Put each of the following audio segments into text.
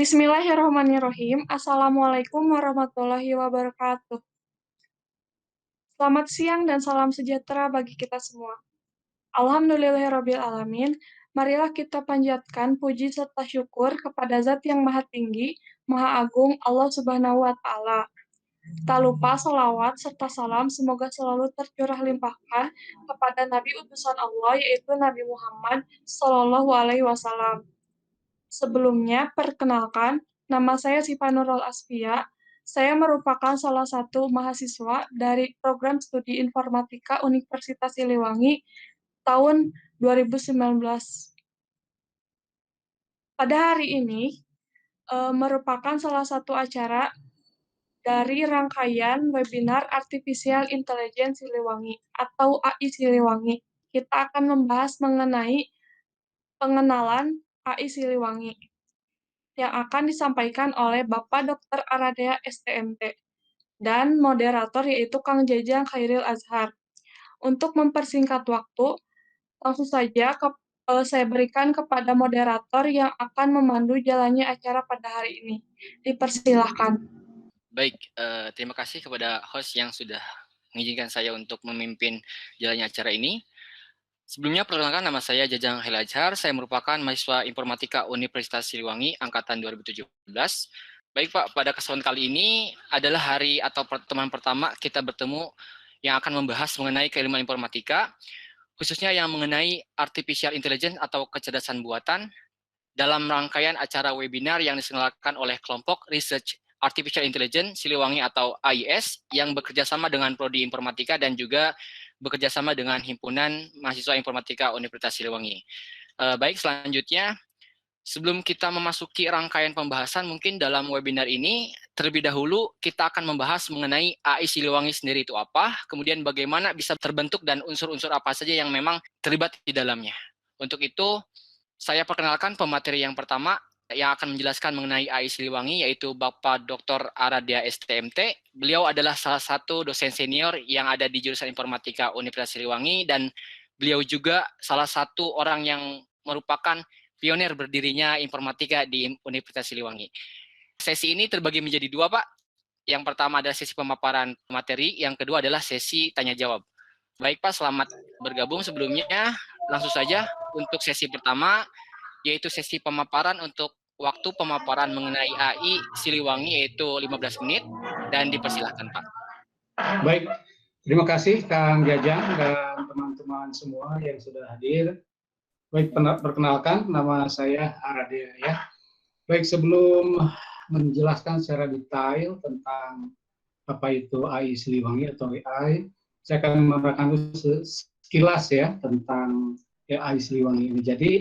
Bismillahirrahmanirrahim. Assalamualaikum warahmatullahi wabarakatuh. Selamat siang dan salam sejahtera bagi kita semua. Alhamdulillahirrabbilalamin. Marilah kita panjatkan puji serta syukur kepada Zat yang Maha Tinggi, Maha Agung, Allah Subhanahu wa Ta'ala. Tak lupa salawat serta salam semoga selalu tercurah limpahkan kepada Nabi utusan Allah, yaitu Nabi Muhammad Sallallahu Alaihi Wasallam. Sebelumnya, perkenalkan, nama saya Sifa Nurul Asfia. Saya merupakan salah satu mahasiswa dari program studi informatika Universitas Siliwangi tahun 2019. Pada hari ini, merupakan salah satu acara dari rangkaian webinar Artificial Intelligence Siliwangi atau AI Siliwangi. Kita akan membahas mengenai pengenalan AI Siliwangi yang akan disampaikan oleh Bapak Dr. Aradea STMT dan moderator yaitu Kang Jajang Khairil Azhar. Untuk mempersingkat waktu, langsung saja saya berikan kepada moderator yang akan memandu jalannya acara pada hari ini. Dipersilahkan. Baik, terima kasih kepada host yang sudah mengizinkan saya untuk memimpin jalannya acara ini. Sebelumnya, perkenalkan nama saya Jajang Khairil Azhar. Saya merupakan mahasiswa informatika Universitas Siliwangi angkatan 2017. Baik Pak, pada kesempatan kali ini adalah hari atau pertemuan pertama kita bertemu yang akan membahas mengenai keilmuan informatika, khususnya yang mengenai artificial intelligence atau kecerdasan buatan dalam rangkaian acara webinar yang diselenggarakan oleh kelompok Research Artificial Intelligence Siliwangi atau AIS yang bekerja sama dengan Prodi Informatika dan juga bekerja sama dengan Himpunan Mahasiswa Informatika Universitas Siliwangi. Baik, selanjutnya, sebelum kita memasuki rangkaian pembahasan, mungkin dalam webinar ini, terlebih dahulu kita akan membahas mengenai AI Siliwangi sendiri itu apa, kemudian bagaimana bisa terbentuk dan unsur-unsur apa saja yang memang terlibat di dalamnya. Untuk itu, saya perkenalkan pemateri yang pertama yang akan menjelaskan mengenai AI Siliwangi, yaitu Bapak Dr. Aradea STMT. Beliau adalah salah satu dosen senior yang ada di jurusan Informatika Universitas Siliwangi, dan beliau juga salah satu orang yang merupakan pionir berdirinya informatika di Universitas Siliwangi. Sesi ini terbagi menjadi dua, Pak. Yang pertama adalah sesi pemaparan materi, yang kedua adalah sesi tanya-jawab. Baik, Pak, selamat bergabung. Sebelumnya, langsung saja untuk sesi pertama, yaitu sesi pemaparan. Untuk waktu pemaparan mengenai AI Siliwangi yaitu 15 menit, dan dipersilahkan, Pak. Baik, terima kasih Kang Jajang dan teman-teman semua yang sudah hadir. Baik, perkenalkan nama saya Aradea ya. Baik, sebelum menjelaskan secara detail tentang apa itu AI Siliwangi atau AI, saya akan menerangkan sekilas ya tentang AI Siliwangi ini. Jadi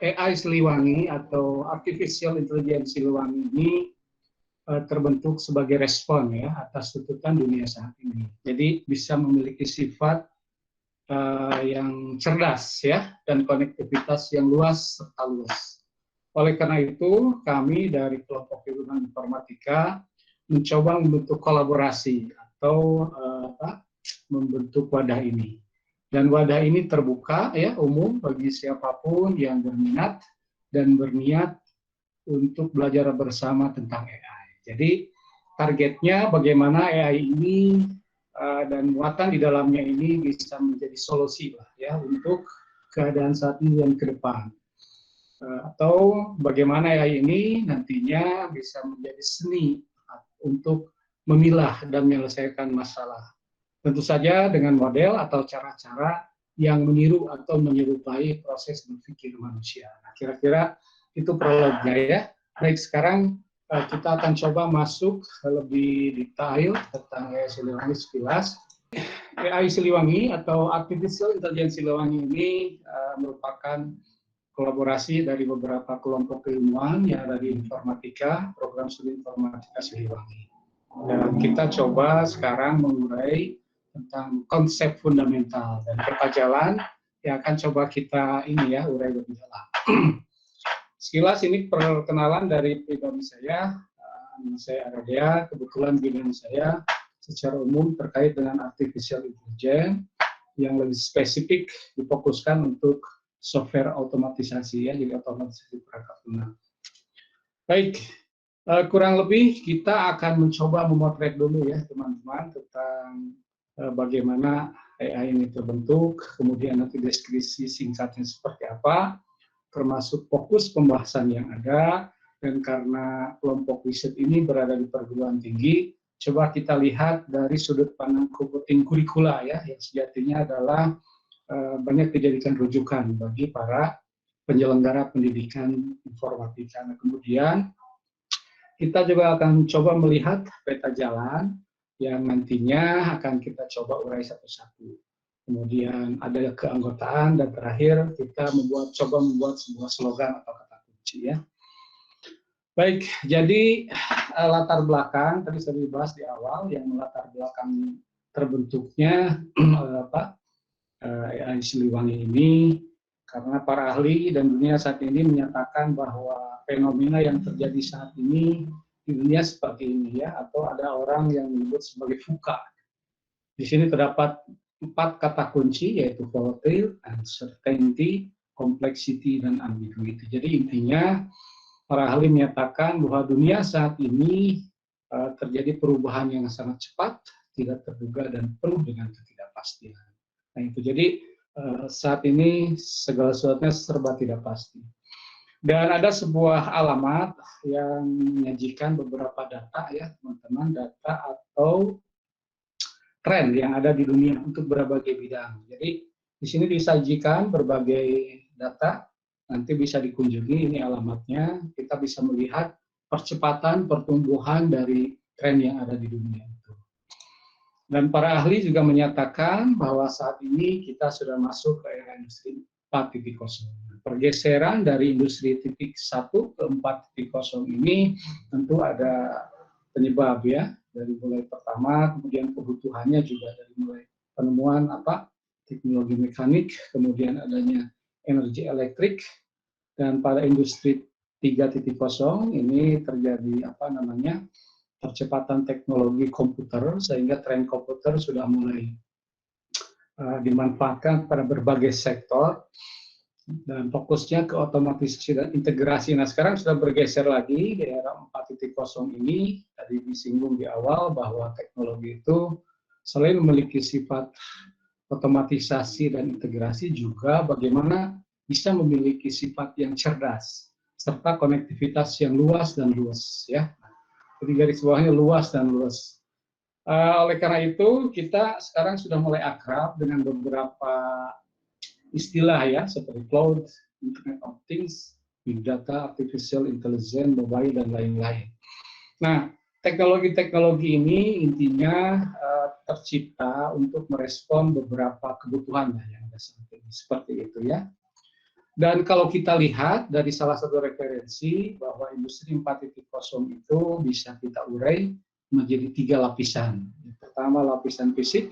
AI Siliwangi atau Artificial Intelligence Siliwangi ini terbentuk sebagai respon ya atas tuntutan dunia saat ini. Jadi bisa memiliki sifat yang cerdas ya dan konektivitas yang luas serta luas. Oleh karena itu, kami dari kelompok ilmuwan informatika mencoba membentuk kolaborasi atau membentuk wadah ini. Dan wadah ini terbuka ya umum bagi siapapun yang berminat dan berniat untuk belajar bersama tentang AI. Jadi targetnya bagaimana AI ini dan muatan di dalamnya ini bisa menjadi solusi lah ya untuk keadaan saat ini dan ke depan. Atau bagaimana AI ini nantinya bisa menjadi seni untuk memilah dan menyelesaikan masalah. Tentu saja dengan model atau cara-cara yang meniru atau menyerupai proses berpikir manusia. Nah, kira-kira itu prolognya ya. Baik, sekarang kita akan coba masuk lebih detail tentang AI Siliwangi sekilas. AI Siliwangi atau Artificial Intelligence Siliwangi ini merupakan kolaborasi dari beberapa kelompok keilmuan yang ada di informatika, program studi informatika Siliwangi. Dan kita coba sekarang mengurai tentang konsep fundamental dan peta jalan yang akan coba kita ini ya urai lebih dalam. Sekilas ini perkenalan dari pribadi saya, nama saya Aradea, kebetulan bidang saya secara umum terkait dengan artificial intelligence yang lebih spesifik difokuskan untuk software otomatisasi ya, jadi otomatisasi perangkat lunak. Baik, Kurang lebih kita akan mencoba memotret dulu ya teman-teman tentang bagaimana AI ini terbentuk, kemudian nanti deskripsi singkatnya seperti apa, termasuk fokus pembahasan yang ada, dan karena kelompok riset ini berada di perguruan tinggi, coba kita lihat dari sudut pandang komputing kurikula ya, yang sejatinya adalah banyak dijadikan rujukan bagi para penyelenggara pendidikan informatika. Nah, kemudian kita juga akan coba melihat peta jalan yang nantinya akan kita coba urai satu-satu. Kemudian ada keanggotaan dan terakhir kita coba membuat sebuah slogan atau kata kunci ya. Baik, jadi latar belakang tadi sudah dibahas di awal yang latar belakang terbentuknya AI Siliwangi ini karena para ahli dan dunia saat ini menyatakan bahwa fenomena yang terjadi saat ini di dunia seperti ini ya, atau ada orang yang menyebut sebagai VUCA. Di sini terdapat 4 kata kunci yaitu volatile, uncertainty, complexity, dan ambiguity. Jadi intinya para ahli menyatakan bahwa dunia saat ini terjadi perubahan yang sangat cepat, tidak terduga dan penuh dengan ketidakpastian. Nah itu jadi saat ini segala sesuatunya serba tidak pasti. Dan ada sebuah alamat yang menyajikan beberapa data ya teman-teman, data atau tren yang ada di dunia untuk berbagai bidang. Jadi di sini disajikan berbagai data, nanti bisa dikunjungi, ini alamatnya, kita bisa melihat percepatan pertumbuhan dari tren yang ada di dunia itu. Dan para ahli juga menyatakan bahwa saat ini kita sudah masuk ke era industri 4.0. Pergeseran dari industri 1 ke 4.0 ini tentu ada penyebab ya, dari mulai pertama, kemudian kebutuhannya juga dari mulai penemuan teknologi mekanik, kemudian adanya energi elektrik, dan pada industri 3.0 ini terjadi percepatan teknologi komputer, sehingga tren komputer sudah mulai dimanfaatkan pada berbagai sektor, dan fokusnya ke otomatisasi dan integrasi. Nah sekarang sudah bergeser lagi di era 4.0 ini, tadi disinggung di awal bahwa teknologi itu selain memiliki sifat otomatisasi dan integrasi, juga bagaimana bisa memiliki sifat yang cerdas, serta konektivitas yang luas dan luas ya. Jadi garis bawahnya luas dan luas. Oleh karena itu, kita sekarang sudah mulai akrab dengan beberapa istilah ya, seperti cloud, Internet of Things, Big Data, Artificial Intelligence, mobile, dan lain-lain. Nah, teknologi-teknologi ini intinya tercipta untuk merespon beberapa kebutuhan yang ada saat ini, seperti itu ya. Dan kalau kita lihat dari salah satu referensi bahwa industri 4.0 itu bisa kita urai menjadi 3 lapisan. Yang pertama lapisan fisik,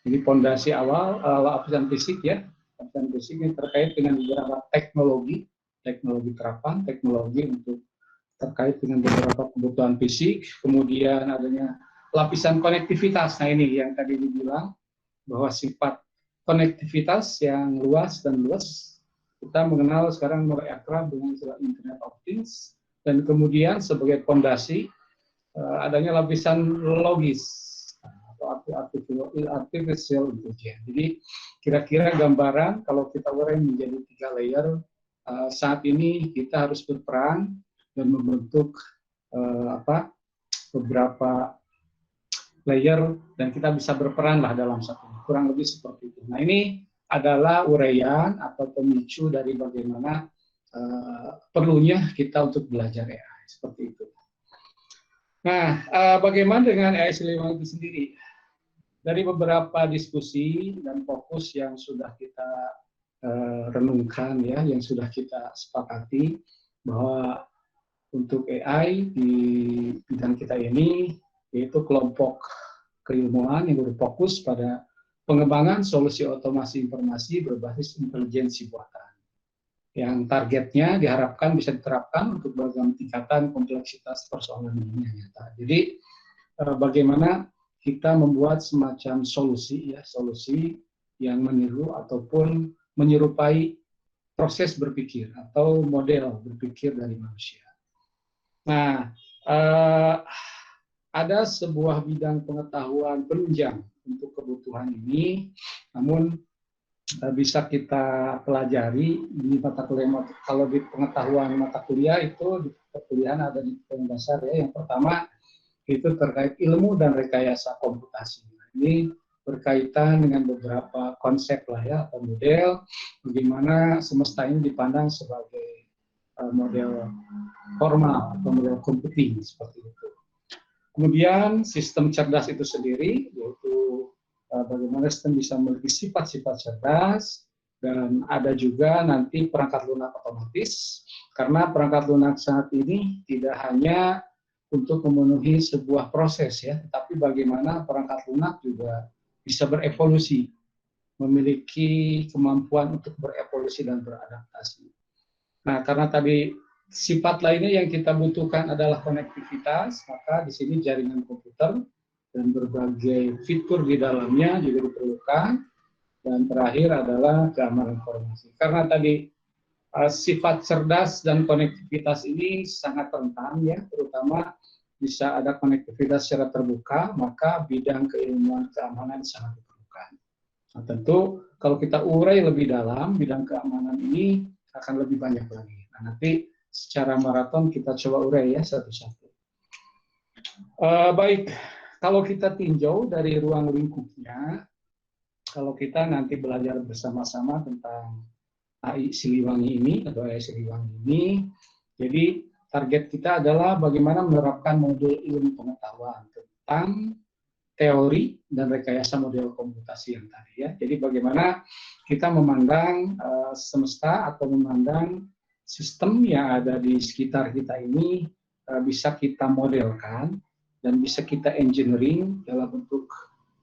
ini fondasi awal, lapisan fisik ya. Lapisan fisik ini terkait dengan beberapa teknologi terapan, teknologi untuk terkait dengan beberapa kebutuhan fisik. Kemudian adanya lapisan konektivitas. Nah ini yang tadi dibilang bahwa sifat konektivitas yang luas dan luas, kita mengenal sekarang mulai akrab dengan istilah Internet of Things, dan kemudian sebagai fondasi adanya lapisan logis atau artificial intelligence. Jadi kira-kira gambaran kalau kita urai menjadi 3 layer, saat ini kita harus berperan dan membentuk beberapa layer, dan kita bisa berperan lah dalam satu, kurang lebih seperti itu. Nah ini adalah uraian atau pemicu dari bagaimana perlunya kita untuk belajar AI, seperti itu. Nah, bagaimana dengan AI Siliwangi itu sendiri? Dari beberapa diskusi dan fokus yang sudah kita renungkan ya, yang sudah kita sepakati bahwa untuk AI di bidang kita ini, yaitu kelompok keilmuan yang berfokus pada pengembangan solusi otomasi informasi berbasis intelijensi buatan, yang targetnya diharapkan bisa diterapkan untuk berbagai tingkatan kompleksitas persoalan dunia nyata. Jadi bagaimana kita membuat semacam solusi yang meniru ataupun menyerupai proses berpikir atau model berpikir dari manusia. Nah, Eh, ada sebuah bidang pengetahuan penunjang untuk kebutuhan ini, namun bisa kita pelajari di mata kuliah. Kalau di pengetahuan mata kuliah itu di perkuliahan ada di yang dasar ya. Yang pertama itu terkait ilmu dan rekayasa komputasi. Nah, ini berkaitan dengan beberapa konsep lah ya atau model bagaimana semesta ini dipandang sebagai model formal atau model computing seperti itu. Kemudian sistem cerdas itu sendiri yaitu bagaimana sistem bisa memiliki sifat-sifat cerdas, dan ada juga nanti perangkat lunak otomatis, karena perangkat lunak saat ini tidak hanya untuk memenuhi sebuah proses ya, tapi bagaimana perangkat lunak juga bisa berevolusi, memiliki kemampuan untuk berevolusi dan beradaptasi. Nah, karena tadi sifat lainnya yang kita butuhkan adalah konektivitas, maka di sini jaringan komputer dan berbagai fitur di dalamnya juga diperlukan. Dan terakhir adalah keamanan informasi. Karena tadi sifat cerdas dan konektivitas ini sangat rentan ya, terutama bisa ada konektivitas secara terbuka, maka bidang keilmuan keamanan sangat diperlukan. Nah, tentu kalau kita urai lebih dalam, bidang keamanan ini akan lebih banyak lagi. Nah, nanti secara maraton kita coba urai ya satu-satu. Baik, kalau kita tinjau dari ruang lingkupnya, kalau kita nanti belajar bersama-sama tentang AI Siliwangi ini atau AI Siliwangi ini, jadi target kita adalah bagaimana menerapkan modul ilmu pengetahuan tentang teori dan rekayasa model komputasi yang tadi ya. Jadi bagaimana kita memandang semesta atau memandang sistem yang ada di sekitar kita ini bisa kita modelkan dan bisa kita engineering dalam bentuk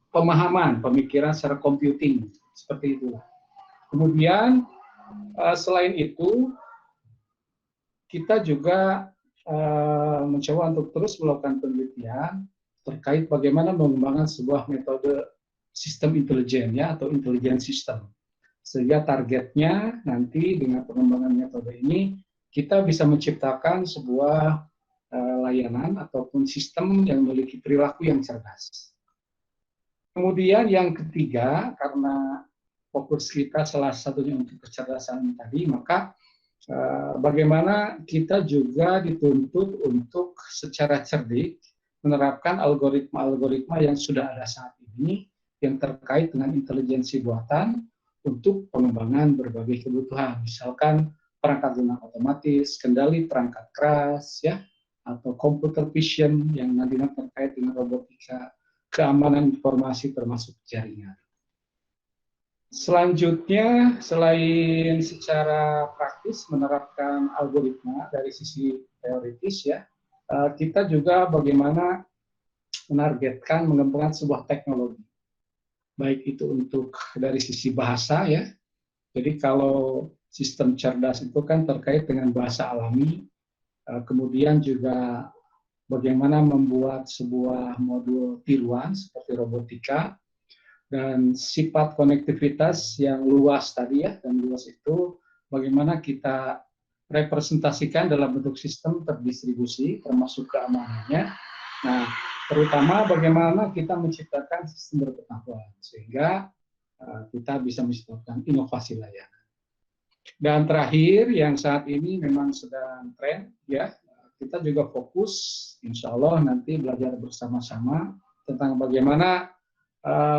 pemahaman, pemikiran secara computing, seperti itulah. Kemudian selain itu, kita juga mencoba untuk terus melakukan penelitian terkait bagaimana mengembangkan sebuah metode sistem intelijen ya atau intelligent system. Sehingga targetnya nanti dengan pengembangan metode ini kita bisa menciptakan sebuah layanan ataupun sistem yang memiliki perilaku yang cerdas. Kemudian yang ketiga, karena fokus kita salah satunya untuk kecerdasan tadi, maka bagaimana kita juga dituntut untuk secara cerdik menerapkan algoritma-algoritma yang sudah ada saat ini yang terkait dengan intelijensi buatan untuk pengembangan berbagai kebutuhan, misalkan perangkat lunak otomatis, kendali perangkat keras, ya, atau computer vision yang nantinya terkait dengan robotika, keamanan informasi termasuk jaringan. Selanjutnya, selain secara praktis menerapkan algoritma dari sisi teoritis ya, kita juga bagaimana menargetkan mengembangkan sebuah teknologi. Baik itu untuk dari sisi bahasa ya. Jadi kalau sistem cerdas itu kan terkait dengan bahasa alami, kemudian juga bagaimana membuat sebuah modul tiruan seperti robotika, dan sifat konektivitas yang luas tadi ya, dan luas itu bagaimana kita representasikan dalam bentuk sistem terdistribusi termasuk keamanannya. Nah, terutama bagaimana kita menciptakan sistem berpengetahuan sehingga kita bisa menciptakan inovasi layanan. Dan terakhir yang saat ini memang sedang tren ya, kita juga fokus insya Allah nanti belajar bersama-sama tentang bagaimana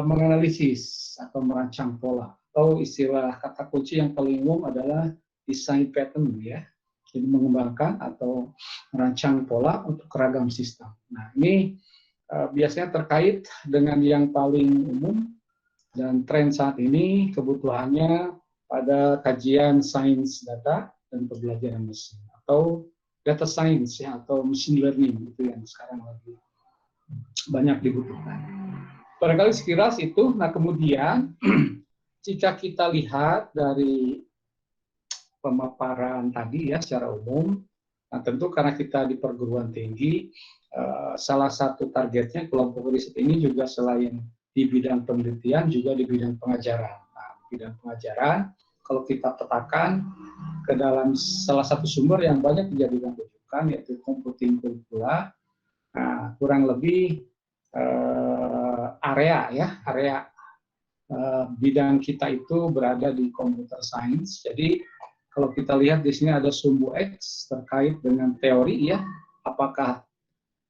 menganalisis atau merancang pola, atau istilah kata kunci yang paling umum adalah design pattern ya, jadi mengembangkan atau merancang pola untuk keragam sistem. Nah ini biasanya terkait dengan yang paling umum dan tren saat ini kebutuhannya pada kajian sains data dan pembelajaran mesin atau data science ya, atau machine learning itu yang sekarang lagi banyak dibutuhkan. Barangkali sekilas itu. Nah kemudian jika kita lihat dari pemaparan tadi ya secara umum, nah tentu karena kita di perguruan tinggi, salah satu targetnya kelompok riset ini juga selain di bidang penelitian juga di bidang pengajaran. Nah, bidang pengajaran kalau kita petakan ke dalam salah satu sumber yang banyak dijadikan rujukan, yaitu computing curricula. Nah, kurang lebih area bidang kita itu berada di computer science. Jadi kalau kita lihat di sini ada sumbu X terkait dengan teori, ya, apakah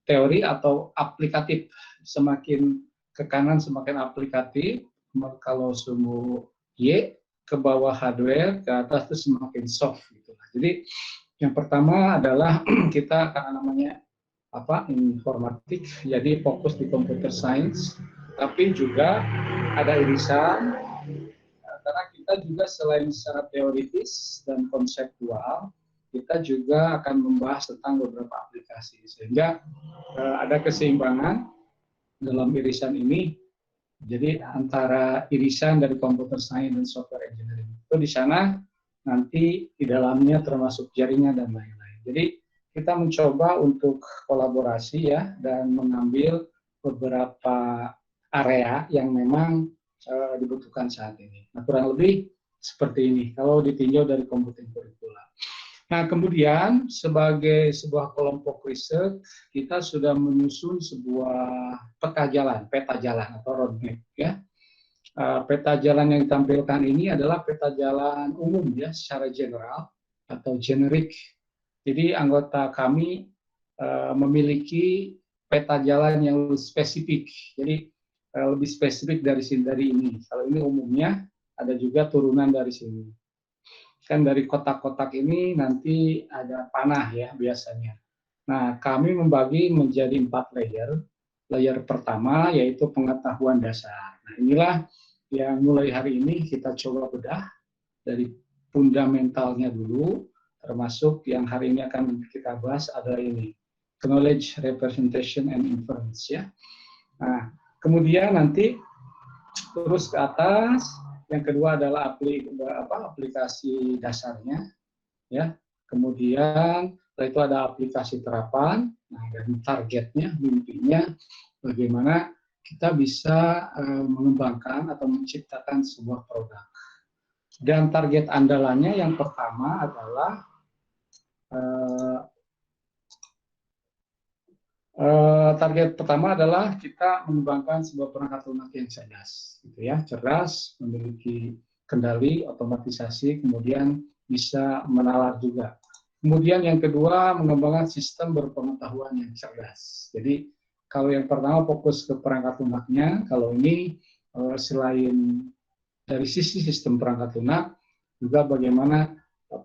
teori atau aplikatif. Semakin ke kanan semakin aplikatif. Kalau sumbu Y ke bawah hardware, ke atas itu semakin soft gitu. Jadi yang pertama adalah kita karena namanya informatik, jadi fokus di computer science, tapi juga ada irisan karena kita juga selain secara teoritis dan konseptual, kita juga akan membahas tentang beberapa aplikasi, sehingga ada keseimbangan dalam irisan ini. Jadi antara irisan dari computer science dan software engineering itu di sana nanti di dalamnya termasuk jaringan dan lain-lain. Jadi kita mencoba untuk kolaborasi, ya, dan mengambil beberapa area yang memang dibutuhkan saat ini. Nah, kurang lebih seperti ini kalau ditinjau dari computing curricula. Nah, kemudian sebagai sebuah kelompok riset, kita sudah menyusun sebuah peta jalan atau roadmap, ya. Peta jalan yang ditampilkan ini adalah peta jalan umum, ya, secara general atau generik. Jadi anggota kami memiliki peta jalan yang lebih spesifik. Jadi lebih spesifik dari ini. Kalau ini umumnya, ada juga turunan dari sini. Kan dari kotak-kotak ini nanti ada panah, ya, biasanya. Nah, kami membagi menjadi 4 layer. Layer pertama yaitu pengetahuan dasar. Nah, inilah yang mulai hari ini kita coba bedah dari fundamentalnya dulu, termasuk yang hari ini akan kita bahas adalah ini, knowledge, representation, and inference, ya. Nah, kemudian nanti terus ke atas, yang kedua adalah aplikasi dasarnya, ya. Kemudian setelah itu ada aplikasi terapan, nah, dan targetnya, mimpinya, bagaimana kita bisa mengembangkan atau menciptakan sebuah produk. Dan target andalannya yang pertama adalah target pertama adalah kita mengembangkan sebuah perangkat lunak yang cerdas, gitu ya, cerdas, memiliki kendali, otomatisasi, kemudian bisa menalar juga. Kemudian yang kedua, mengembangkan sistem berpengetahuan yang cerdas. Jadi kalau yang pertama fokus ke perangkat lunaknya, kalau ini selain dari sisi sistem perangkat lunak, juga bagaimana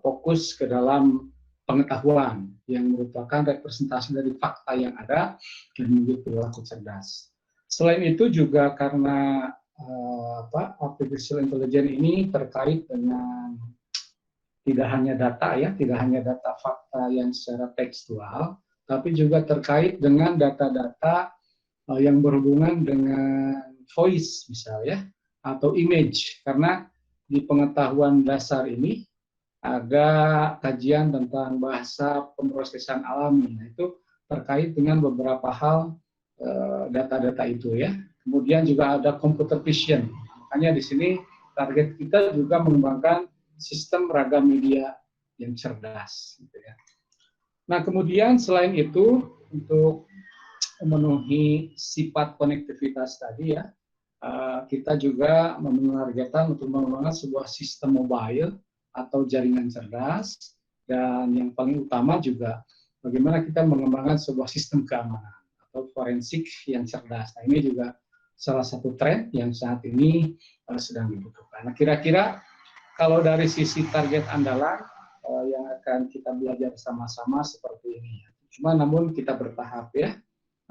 fokus ke dalam pengetahuan yang merupakan representasi dari fakta yang ada dan memiliki perilaku cerdas. Selain itu juga karena artificial intelligence ini terkait dengan tidak hanya data, ya, tidak hanya data fakta yang secara tekstual, tapi juga terkait dengan data-data yang berhubungan dengan voice misalnya, atau image, karena di pengetahuan dasar ini ada kajian tentang bahasa pemrosesan alami. Nah, itu terkait dengan beberapa hal data-data itu, ya. Kemudian juga ada computer vision. Makanya di sini target kita juga mengembangkan sistem ragam media yang cerdas, gitu ya. Nah, kemudian selain itu untuk memenuhi sifat konektivitas tadi, ya, kita juga menargetkan untuk mengembangkan sebuah sistem mobile atau jaringan cerdas, dan yang paling utama juga bagaimana kita mengembangkan sebuah sistem keamanan atau forensik yang cerdas. Nah, ini juga salah satu tren yang saat ini sedang dibutuhkan. Nah, kira-kira kalau dari sisi target andalan yang akan kita belajar sama-sama seperti ini. Cuma namun kita bertahap, ya.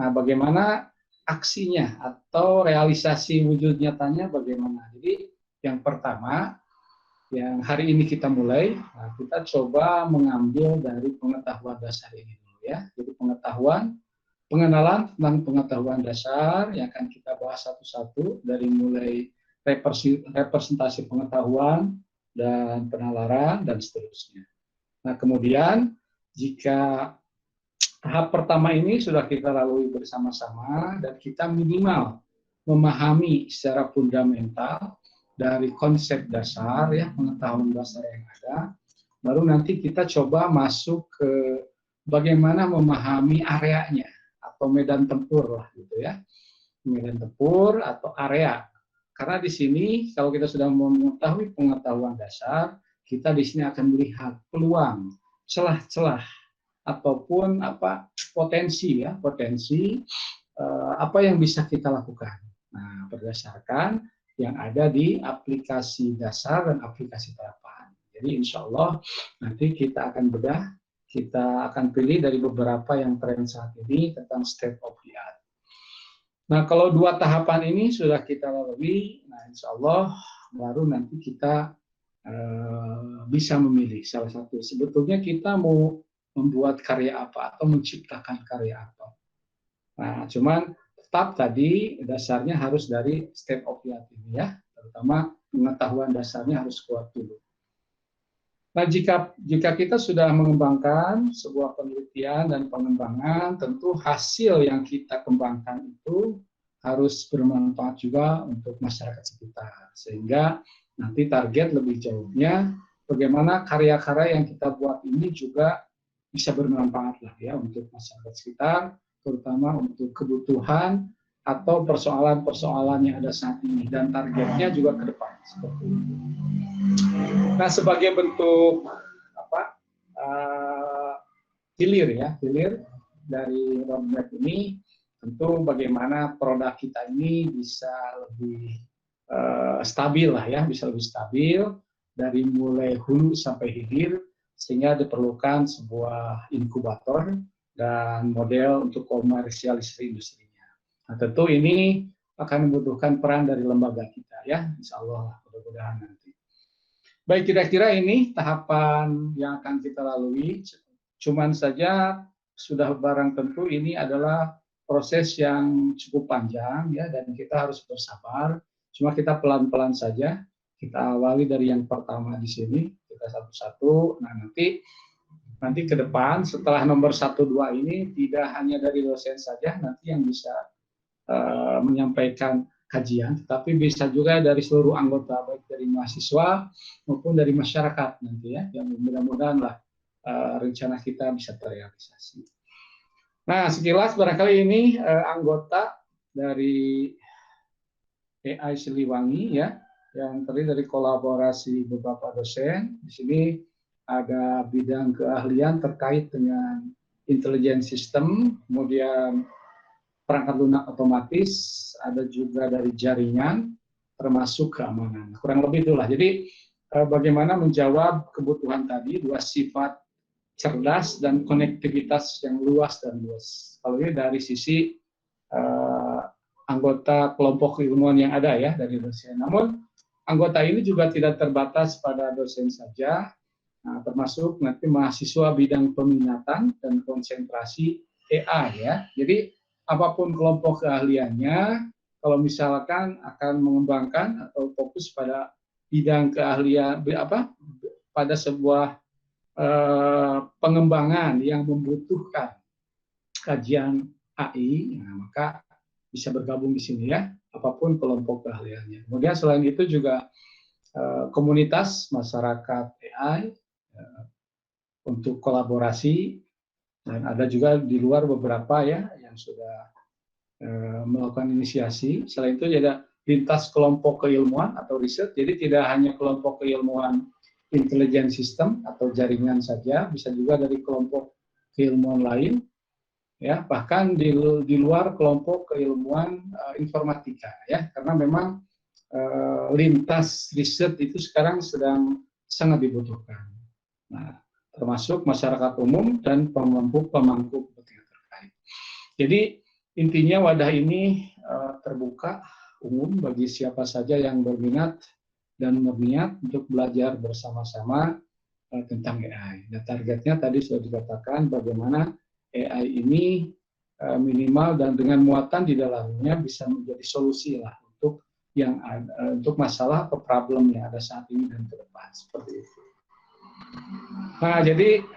Nah, bagaimana aksinya atau realisasi wujud nyatanya bagaimana? Jadi yang pertama, yang hari ini kita mulai, nah, kita coba mengambil dari pengetahuan dasar ini dulu, ya. Jadi pengenalan tentang pengetahuan dasar yang akan kita bahas satu-satu dari mulai representasi pengetahuan dan penalaran dan seterusnya. Nah, kemudian jika tahap pertama ini sudah kita lalui bersama-sama dan kita minimal memahami secara fundamental dari konsep dasar, ya, pengetahuan dasar yang ada. baru nanti kita coba masuk ke bagaimana memahami areanya atau medan tempur lah gitu ya, medan tempur atau area. Karena di sini kalau kita sudah mengetahui pengetahuan dasar, kita di sini akan melihat peluang, celah-celah ataupun potensi apa yang bisa kita lakukan. Nah, berdasarkan yang ada di aplikasi dasar dan aplikasi terapan. Jadi insya Allah nanti kita akan bedah, kita akan pilih dari beberapa yang tren saat ini tentang state of the art. Nah, kalau 2 tahapan ini sudah kita lalui, nah insya Allah baru nanti kita bisa memilih salah satu. Sebetulnya kita mau membuat karya apa atau menciptakan karya apa. Nah, cuman tetap tadi dasarnya harus dari state of the art ini ya, terutama pengetahuan dasarnya harus kuat dulu. Nah, jika kita sudah mengembangkan sebuah penelitian dan pengembangan, tentu hasil yang kita kembangkan itu harus bermanfaat juga untuk masyarakat sekitar. Sehingga nanti target lebih jauhnya bagaimana karya-karya yang kita buat ini juga bisa bermanfaat lah ya untuk masyarakat sekitar, terutama untuk kebutuhan atau persoalan-persoalan yang ada saat ini dan targetnya juga ke depan seperti itu. Nah, sebagai bentuk hilir dari roadmap ini, tentu bagaimana produk kita ini bisa lebih stabil lah ya, bisa lebih stabil dari mulai hulu sampai hilir, sehingga diperlukan sebuah inkubator dan model untuk komersialisasi industrinya. Nah, tentu ini akan membutuhkan peran dari lembaga kita ya, insya Allah mudah-mudahan nanti. Baik, kira-kira ini tahapan yang akan kita lalui. Cuman saja sudah barang tentu ini adalah proses yang cukup panjang ya, dan kita harus bersabar. Cuma kita pelan-pelan saja. Kita awali dari yang pertama di sini, kita satu-satu. Nah, nanti ke depan setelah nomor 1, 2 ini tidak hanya dari dosen saja nanti yang bisa menyampaikan kajian, tetapi bisa juga dari seluruh anggota, baik dari mahasiswa maupun dari masyarakat nanti ya, yang mudah-mudahan lah rencana kita bisa terrealisasi. Nah, sekilas barangkali ini anggota dari AI Siliwangi ya, yang terdiri dari kolaborasi beberapa dosen. Di sini ada bidang keahlian terkait dengan intelligence system, kemudian perangkat lunak otomatis, ada juga dari jaringan, termasuk keamanan. Kurang lebih itulah. Jadi bagaimana menjawab kebutuhan tadi, 2 sifat cerdas dan konektivitas yang luas dan luas. Kalau ini dari sisi anggota kelompok ilmuwan yang ada ya dari dosen. Namun anggota ini juga tidak terbatas pada dosen saja, termasuk nanti mahasiswa bidang peminatan dan konsentrasi AI ya. Jadi apapun kelompok keahliannya, kalau misalkan akan mengembangkan atau fokus pada bidang keahlian pada sebuah pengembangan yang membutuhkan kajian AI, nah, maka bisa bergabung di sini ya, apapun kelompok keahliannya. Kemudian selain itu juga komunitas masyarakat AI untuk kolaborasi, dan ada juga di luar beberapa ya yang sudah melakukan inisiasi. Selain itu ada lintas kelompok keilmuan atau riset, jadi tidak hanya kelompok keilmuan intelligence system atau jaringan saja, bisa juga dari kelompok keilmuan lain, ya bahkan di luar kelompok keilmuan informatika ya, karena memang lintas riset itu sekarang sedang sangat dibutuhkan. Nah, termasuk masyarakat umum dan pemangku kepentingan terkait. Jadi intinya wadah ini terbuka umum bagi siapa saja yang berminat dan berniat untuk belajar bersama-sama tentang AI. Dan targetnya tadi sudah dikatakan bagaimana AI ini minimal dan dengan muatan di dalamnya bisa menjadi solusi lah untuk yang untuk masalah atau problem yang ada saat ini dan ke depan seperti itu. Nah, jadi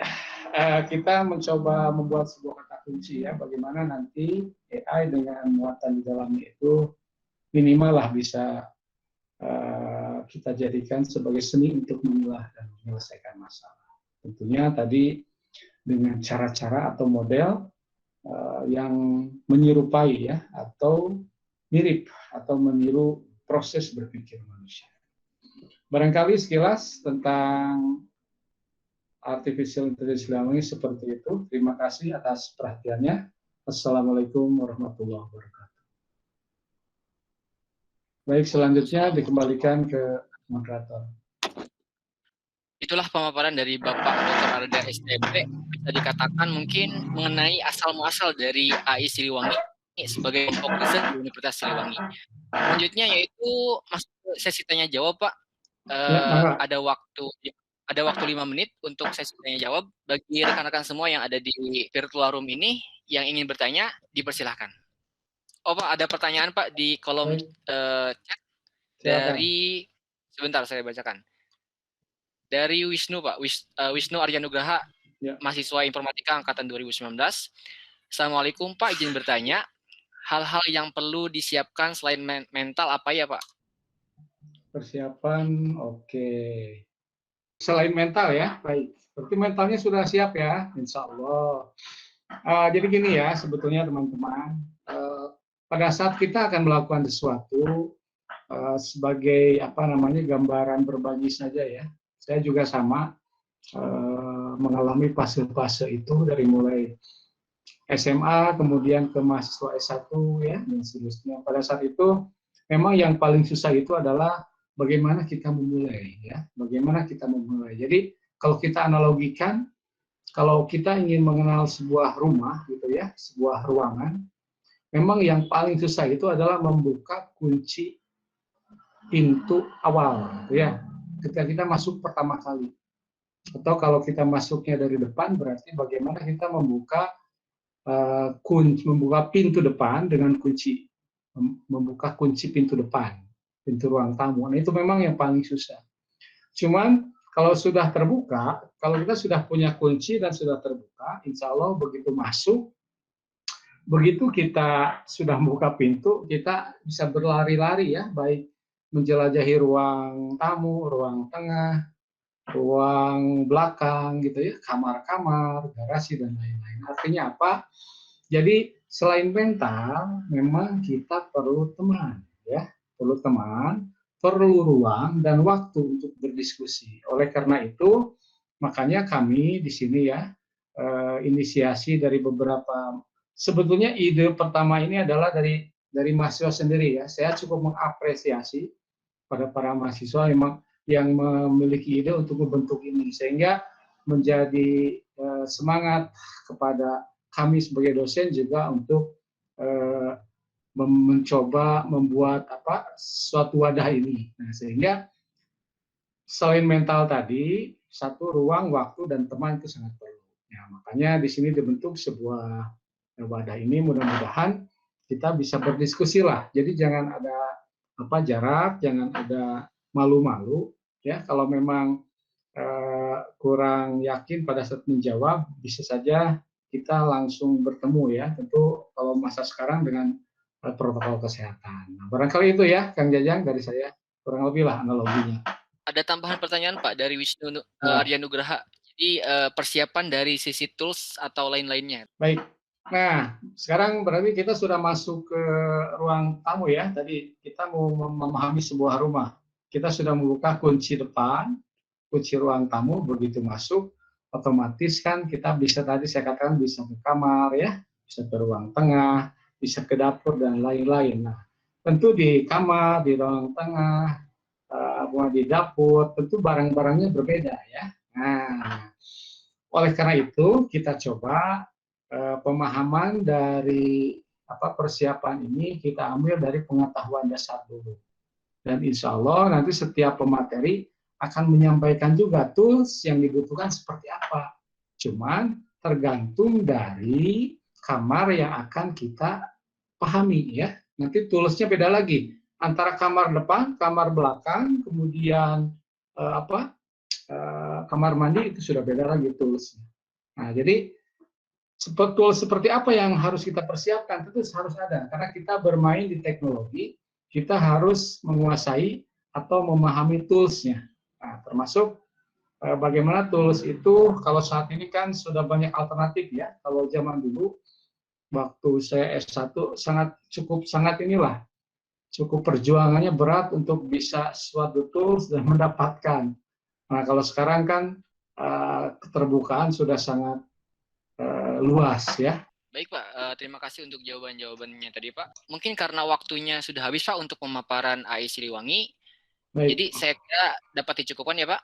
kita mencoba membuat sebuah kata kunci ya, bagaimana nanti AI dengan muatan di dalamnya itu minimal lah bisa kita jadikan sebagai seni untuk memilah dan menyelesaikan masalah. Tentunya tadi dengan cara-cara atau model yang menyerupai ya atau mirip atau meniru proses berpikir manusia. Barangkali sekilas tentang artificial intelligence learning seperti itu. Terima kasih atas perhatiannya. Assalamualaikum warahmatullahi wabarakatuh. Baik, selanjutnya dikembalikan ke moderator. Itulah pemaparan dari Bapak Dr. Arda STP, bisa dikatakan mungkin mengenai asal-muasal dari AI Siliwangi sebagai kelompok riset di Universitas Siliwangi. Selanjutnya yaitu masuk ke sesi tanya jawab, Pak. Ada waktu 5 menit untuk sesi tanya jawab. Bagi rekan-rekan semua yang ada di virtual room ini yang ingin bertanya, dipersilahkan. Oh Pak, ada pertanyaan Pak di kolom chat dari, sebentar saya bacakan. Dari Wisnu Pak, Wisnu Aryanugraha, mahasiswa informatika angkatan 2019. Assalamualaikum Pak, izin bertanya, hal-hal yang perlu disiapkan selain mental apa ya Pak? Persiapan, oke. Selain mental ya, baik. Berarti mentalnya sudah siap ya, insya Allah. Jadi gini ya, sebetulnya teman-teman, pada saat kita akan melakukan sesuatu sebagai apa namanya gambaran berbagi saja ya. Saya juga sama mengalami fase-fase itu dari mulai SMA kemudian ke mahasiswa S1 ya dan seterusnya. Pada saat itu memang yang paling susah itu adalah bagaimana kita memulai ya, bagaimana kita memulai. Jadi kalau kita analogikan, kalau kita ingin mengenal sebuah rumah gitu ya, sebuah ruangan, memang yang paling susah itu adalah membuka kunci pintu awal ya, ketika kita masuk pertama kali. Atau kalau kita masuknya dari depan, berarti bagaimana kita membuka membuka pintu depan dengan kunci, membuka kunci pintu depan, pintu ruang tamu. Nah itu memang yang paling susah. Cuman kalau sudah terbuka, kalau kita sudah punya kunci dan sudah terbuka, insya Allah begitu masuk, begitu kita sudah membuka pintu, kita bisa berlari-lari ya, baik menjelajahi ruang tamu, ruang tengah, ruang belakang gitu ya, kamar-kamar, garasi dan lain-lain. Artinya apa? Jadi selain mental, memang kita perlu teman ya, perlu teman, perlu ruang dan waktu untuk berdiskusi. Oleh karena itu, makanya kami di sini ya inisiasi dari beberapa, sebetulnya ide pertama ini adalah dari mahasiswa sendiri ya. Saya cukup mengapresiasi pada para mahasiswa yang memiliki ide untuk membentuk ini, sehingga menjadi semangat kepada kami sebagai dosen juga untuk mencoba membuat suatu wadah ini. Nah, sehingga selain mental tadi, satu ruang, waktu, dan teman itu sangat perlu. Ya, makanya di sini dibentuk sebuah wadah ini, mudah-mudahan kita bisa berdiskusi lah. Jadi jangan ada jarak, jangan ada malu-malu ya. Kalau memang kurang yakin pada saat menjawab, bisa saja kita langsung bertemu ya. Tentu kalau masa sekarang dengan protokol kesehatan. Nah, barangkali itu ya Kang Jajang dari saya, kurang lebih lah analoginya. Ada tambahan pertanyaan Pak dari Wisnu Aryanugraha. Jadi persiapan dari sisi tools atau lain-lainnya. Baik. Nah, sekarang berarti kita sudah masuk ke ruang tamu ya. Tadi kita mau memahami sebuah rumah. Kita sudah membuka kunci depan, kunci ruang tamu, begitu masuk, otomatis kan kita bisa, tadi saya katakan bisa ke kamar ya, bisa ke ruang tengah, bisa ke dapur dan lain-lain. Nah, tentu di kamar, di ruang tengah, di dapur, tentu barang-barangnya berbeda ya. Nah, oleh karena itu kita coba pemahaman dari persiapan ini kita ambil dari pengetahuan dasar dulu. Dan insya Allah nanti setiap pemateri akan menyampaikan juga tools yang dibutuhkan seperti apa. Cuman tergantung dari kamar yang akan kita pahami ya. Nanti toolsnya beda lagi antara kamar depan, kamar belakang, kemudian kamar mandi, itu sudah beda lagi toolsnya. Nah, jadi seperti apa yang harus kita persiapkan, itu harus ada. Karena kita bermain di teknologi, kita harus menguasai atau memahami toolsnya. Nah, termasuk bagaimana tools itu kalau saat ini kan sudah banyak alternatif ya. Kalau zaman dulu waktu saya S1 cukup perjuangannya berat untuk bisa suatu tools dan mendapatkan. Nah, kalau sekarang kan keterbukaan sudah sangat luas ya. Baik Pak, terima kasih untuk jawaban-jawabannya tadi Pak. Mungkin karena waktunya sudah habis Pak untuk pemaparan AI Siliwangi, Baik. jadi saya kira dapat dicukupkan ya Pak.